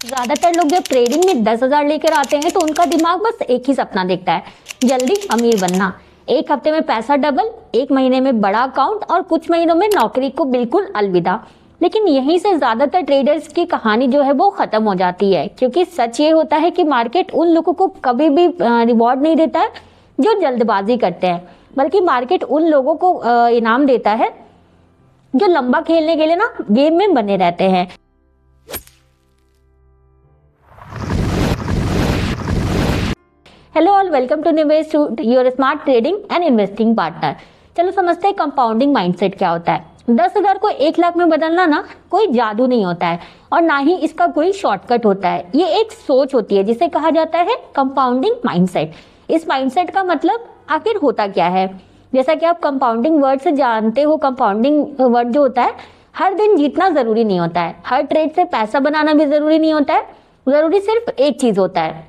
ज्यादातर लोग जब ट्रेडिंग में 10,000 लेकर आते हैं तो उनका दिमाग बस एक ही सपना देखता है, जल्दी अमीर बनना। एक हफ्ते में पैसा डबल, एक महीने में बड़ा अकाउंट और कुछ महीनों में नौकरी को बिल्कुल अलविदा। लेकिन यहीं से ज्यादातर ट्रेडर्स की कहानी जो है वो खत्म हो जाती है, क्योंकि सच ये होता है कि मार्केट उन लोगों को कभी भी रिवॉर्ड नहीं देता है जो जल्दबाजी करते हैं, बल्कि मार्केट उन लोगों को इनाम देता है जो लंबा खेलने के लिए ना गेम में बने रहते हैं। हेलो ऑल, वेलकम टू निवेश, your smart trading and investing partner. चलो समझते हैं कंपाउंडिंग माइंडसेट क्या होता है। 10,000 को 1 लाख में बदलना ना कोई जादू नहीं होता है और ना ही इसका कोई शॉर्टकट होता है। ये एक सोच होती है जिसे कहा जाता है कंपाउंडिंग माइंडसेट। इस माइंडसेट का मतलब आखिर होता क्या है? जैसा कि आप कंपाउंडिंग वर्ड से जानते हो, कंपाउंडिंग वर्ड जो होता है हर दिन जीतना जरूरी नहीं होता है, हर ट्रेड से पैसा बनाना भी जरूरी नहीं होता है। जरूरी सिर्फ एक चीज होता है,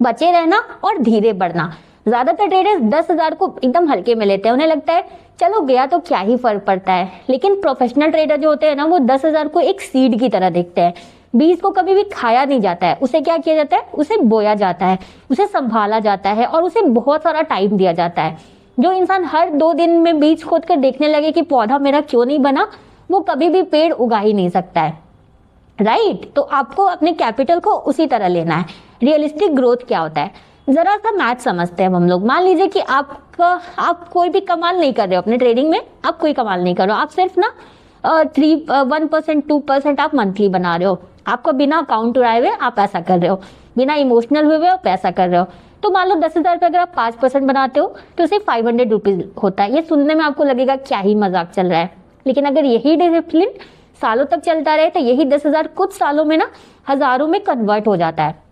बचे रहना और धीरे बढ़ना। ज्यादातर ट्रेडर्स 10,000 को एकदम हल्के में लेते हैं, उन्हें लगता है चलो गया तो क्या ही फर्क पड़ता है। लेकिन प्रोफेशनल ट्रेडर जो होते हैं ना, वो 10,000 को एक सीड की तरह देखते हैं। बीज को कभी भी खाया नहीं जाता है, उसे क्या किया जाता है, उसे बोया जाता है, उसे संभाला जाता है और उसे बहुत सारा टाइम दिया जाता है। जो इंसान हर 2 दिन में बीज खोद कर देखने लगे कि पौधा मेरा क्यों नहीं बना, वो कभी भी पेड़ उगा ही नहीं सकता है, राइट? तो आपको अपने कैपिटल को उसी तरह लेना है। रियलिस्टिक ग्रोथ क्या होता है, जरा सा मैथ समझते हैं हम लोग। मान लीजिए कि आप कोई भी कमाल नहीं कर रहे हो अपने ट्रेडिंग में, आप कोई कमाल नहीं कर रहे हो, आप सिर्फ ना 1% 2% आप मंथली बना रहे हो। आपको बिना अकाउंट उड़ाए हुए आप ऐसा कर रहे हो, बिना इमोशनल हुए आप ऐसा कर रहे हो। तो मान लो 10,000 पे अगर आप 5% बनाते हो तो सिर्फ 500 रुपीज होता है। ये सुनने में आपको लगेगा क्या ही मजाक चल रहा है, लेकिन अगर यही डिसिप्लिन सालों तक चलता रहे तो यही 10,000 कुछ सालों में ना हजारों में कन्वर्ट हो जाता है।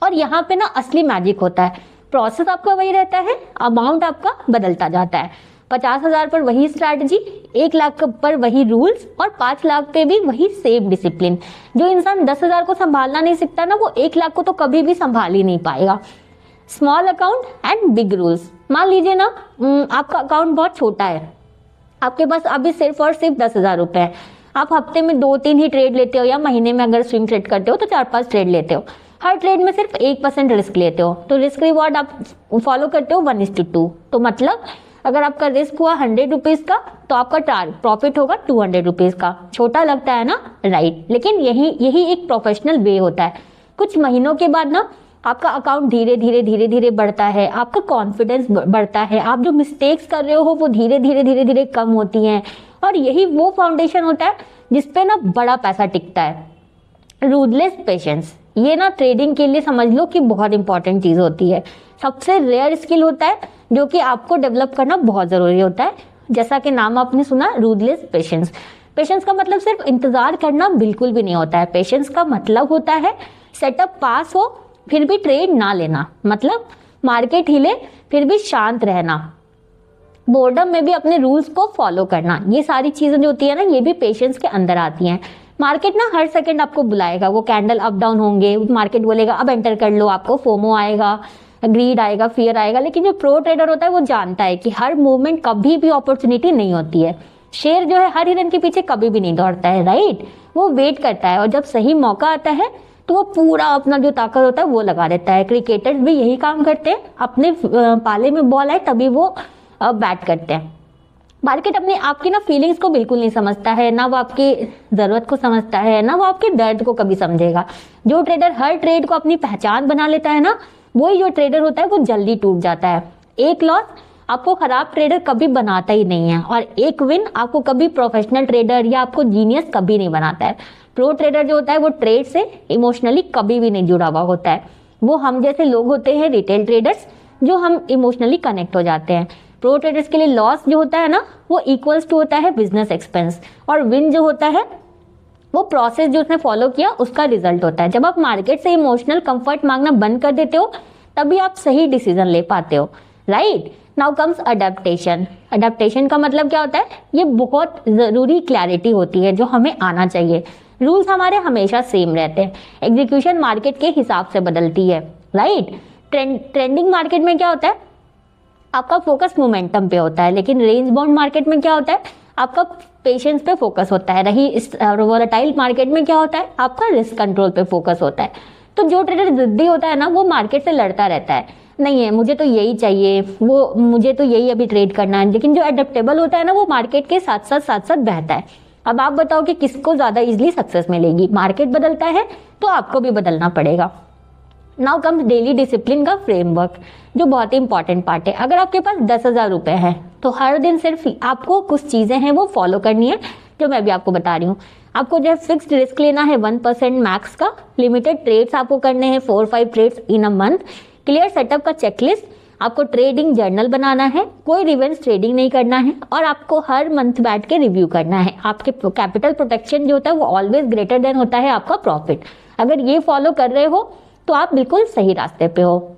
और यहाँ पे ना असली मैजिक होता है। प्रोसेस आपका वही रहता है, अमाउंट आपका बदलता जाता है। 50,000 पर वही स्ट्रैटेजी, 1 लाख पर वही रूल्स और 5 लाख पे भी वही सेम डिसिप्लिन। जो इंसान 10,000 को संभालना नहीं सीखता ना, वो 1 लाख को तो कभी भी संभाल ही नहीं पाएगा। Small account and big rules. मान लीजिए ना आपका अकाउंट बहुत छोटा है, आपके पास अभी सिर्फ और सिर्फ 10,000 रुपए है। आप हफ्ते में 2-3 ही ट्रेड लेते हो, या महीने में अगर स्विंग ट्रेड करते हो तो 4-5 ट्रेड लेते हो। हर ट्रेड में सिर्फ 1% रिस्क लेते हो, तो रिस्क रिवॉर्ड आप फॉलो करते हो 1:2। तो मतलब अगर आपका रिस्क हुआ 100 रुपीज का तो आपका प्रॉफिट होगा 200 रुपीज का। छोटा लगता है ना, राइट? लेकिन यही एक प्रोफेशनल वे होता है। कुछ महीनों के बाद ना आपका अकाउंट धीरे धीरे बढ़ता है, आपका कॉन्फिडेंस बढ़ता है, आप जो मिस्टेक्स कर रहे हो वो धीरे धीरे कम होती हैं। और यही वो फाउंडेशन होता है जिसपे ना बड़ा पैसा टिकता है। रूथलेस पेशेंस, ये ना ट्रेडिंग के लिए समझ लो कि बहुत इंपॉर्टेंट चीज होती है। सबसे रेयर स्किल होता है जो कि आपको डेवलप करना बहुत जरूरी होता है। जैसा कि नाम आपने सुना, रूथलेस पेशेंस। पेशेंस का मतलब सिर्फ इंतजार करना बिल्कुल भी नहीं होता है। पेशेंस का मतलब होता है सेटअप पास हो फिर भी ट्रेड ना लेना, मतलब मार्केट हिले फिर भी शांत रहना, बोर्डम में भी अपने रूल्स को फॉलो करना। ये सारी चीजें जो होती है ना, ये भी पेशेंस के अंदर आती हैं। मार्केट ना हर सेकंड आपको बुलाएगा, वो कैंडल अप डाउन होंगे, मार्केट बोलेगा अब एंटर कर लो, आपको फोमो आएगा, ग्रीड आएगा, फियर आएगा। लेकिन जो प्रो ट्रेडर होता है वो जानता है कि हर मूवमेंट कभी भी अपॉर्चुनिटी नहीं होती है। शेर जो है हर हिरन के पीछे कभी भी नहीं दौड़ता है, राइट? वो वेट करता है और जब सही मौका आता है तो वो पूरा अपना जो ताकत होता है वो लगा देता है। क्रिकेटर्स भी यही काम करते हैं, अपने पाले में बॉल आए तभी वो बैट करते हैं। मार्केट अपने आपकी ना फीलिंग्स को बिल्कुल नहीं समझता है, ना वो आपकी जरूरत को समझता है, ना वो आपके दर्द को कभी समझेगा। जो ट्रेडर हर ट्रेड को अपनी पहचान बना लेता है ना, वही जो ट्रेडर होता है वो जल्दी टूट जाता है। एक लॉस आपको खराब ट्रेडर कभी बनाता ही नहीं है, और एक विन आपको कभी प्रोफेशनल ट्रेडर या आपको जीनियस कभी नहीं बनाता है। प्रो ट्रेडर जो होता है वो ट्रेड से इमोशनली कभी भी नहीं जुड़ा हुआ होता है। वो हम जैसे लोग होते हैं रिटेल ट्रेडर्स, जो हम इमोशनली कनेक्ट हो जाते हैं। प्रो ट्रेडर्स के लिए लॉस जो होता है ना, वो इक्वल्स टू होता है बिजनेस एक्सपेंस, और विन जो होता है वो प्रोसेस जो उसने फॉलो किया उसका रिजल्ट होता है। जब आप मार्केट से इमोशनल कंफर्ट मांगना बंद कर देते हो तभी आप सही डिसीजन ले पाते हो, right? Now comes adaptation. Adaptation का मतलब क्या होता है? ये बहुत जरूरी क्लैरिटी होती है जो हमें आना चाहिए। रूल्स हमारे हमेशा सेम रहते हैं, एग्जीक्यूशन मार्केट के हिसाब से बदलती है, राइट? ट्रेंडिंग मार्केट में क्या होता है? आपका फोकस मोमेंटम पे होता है, लेकिन रेंज बाउंड मार्केट में क्या होता है? आपका पेशेंस पे फोकस होता है। रही इस वोलेटाइल मार्केट में क्या होता है, आपका रिस्क कंट्रोल पे फोकस होता है। तो जो ट्रेडर जिद्दी होता है ना, वो मार्केट से लड़ता रहता है, नहीं है मुझे तो यही चाहिए, वो मुझे तो यही अभी ट्रेड करना है। लेकिन जो एडेप्टेबल होता है ना, वो मार्केट के साथ साथ बहता है। अब आप बताओ कि किसको ज्यादा इजीली सक्सेस मिलेगी। मार्केट बदलता है तो आपको भी बदलना पड़ेगा। नाउ कम्स डेली डिसिप्लिन का फ्रेमवर्क, जो बहुत ही इंपॉर्टेंट पार्ट है। अगर आपके पास 10,000 रुपए हैं तो हर दिन सिर्फ आपको कुछ चीजें हैं वो फॉलो करनी है, जो मैं भी आपको बता रही हूँ। आपको जो है फिक्स्ड रिस्क लेना है 1% मैक्स का, लिमिटेड ट्रेड्स आपको करने हैं 4-5 trades in a month, clear setup का चेकलिस्ट, आपको ट्रेडिंग जर्नल बनाना है, कोई रिवेंस ट्रेडिंग नहीं करना है, और आपको हर मंथ बैठ के रिव्यू करना है। आपके कैपिटल प्रोटेक्शन जो होता है वो ऑलवेज ग्रेटर देन होता है आपका प्रॉफिट। अगर ये फॉलो कर रहे हो तो आप बिल्कुल सही रास्ते पे हो।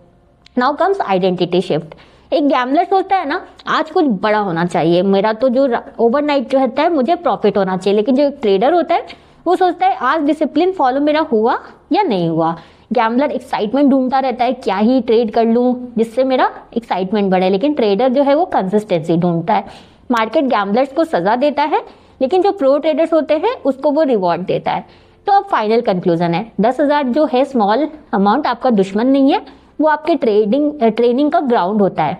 Now comes identity shift. एक गैम्बलर सोचता है ना, आज कुछ बड़ा होना चाहिए, मेरा तो जो ओवरनाइट जो होता है मुझे प्रॉफिट होना चाहिए। लेकिन जो एक ट्रेडर होता है वो सोचता है आज डिसिप्लिन फॉलो मेरा हुआ या नहीं हुआ। गैम्बलर एक्साइटमेंट ढूंढता रहता है, क्या ही ट्रेड कर लूं जिससे मेरा एक्साइटमेंट बढ़े। लेकिन ट्रेडर जो है वो कंसिस्टेंसी ढूंढता है। मार्केट गैम्बलर्स को सजा देता है, लेकिन जो प्रो ट्रेडर्स होते हैं उसको वो रिवॉर्ड देता है। तो अब फाइनल कंक्लूजन है, 10,000 जो है स्मॉल अमाउंट आपका दुश्मन नहीं है, वो आपके ट्रेनिंग का ग्राउंड होता है।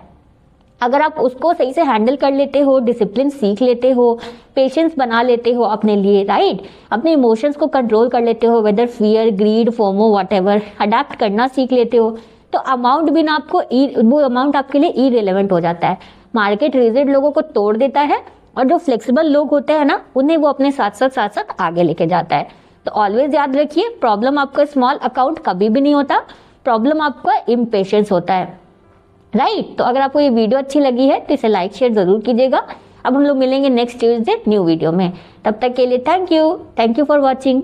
अगर आप उसको सही से हैंडल कर लेते हो, डिसिप्लिन सीख लेते हो, पेशेंस बना लेते हो अपने लिए, राइट, अपने इमोशंस को कंट्रोल कर लेते हो, whether fear, greed, FOMO, whatever, adapt करना सीख लेते हो, तो अमाउंट भी ना आपको वो अमाउंट आपके लिए इररिलेवेंट हो जाता है। मार्केट रिजिड लोगों को तोड़ देता है, और जो फ्लेक्सिबल लोग होते हैं ना, उन्हें वो अपने साथ साथ आगे लेके जाता है। तो ऑलवेज याद रखिए, प्रॉब्लम आपका स्मॉल अकाउंट कभी भी नहीं होता, प्रॉब्लम आपका इम्पेशेंस होता है, राइट। तो अगर आपको ये वीडियो अच्छी लगी है तो इसे लाइक शेयर जरूर कीजिएगा। अब हम लोग मिलेंगे नेक्स्ट ट्यूसडे न्यू वीडियो में। तब तक के लिए थैंक यू फॉर वॉचिंग।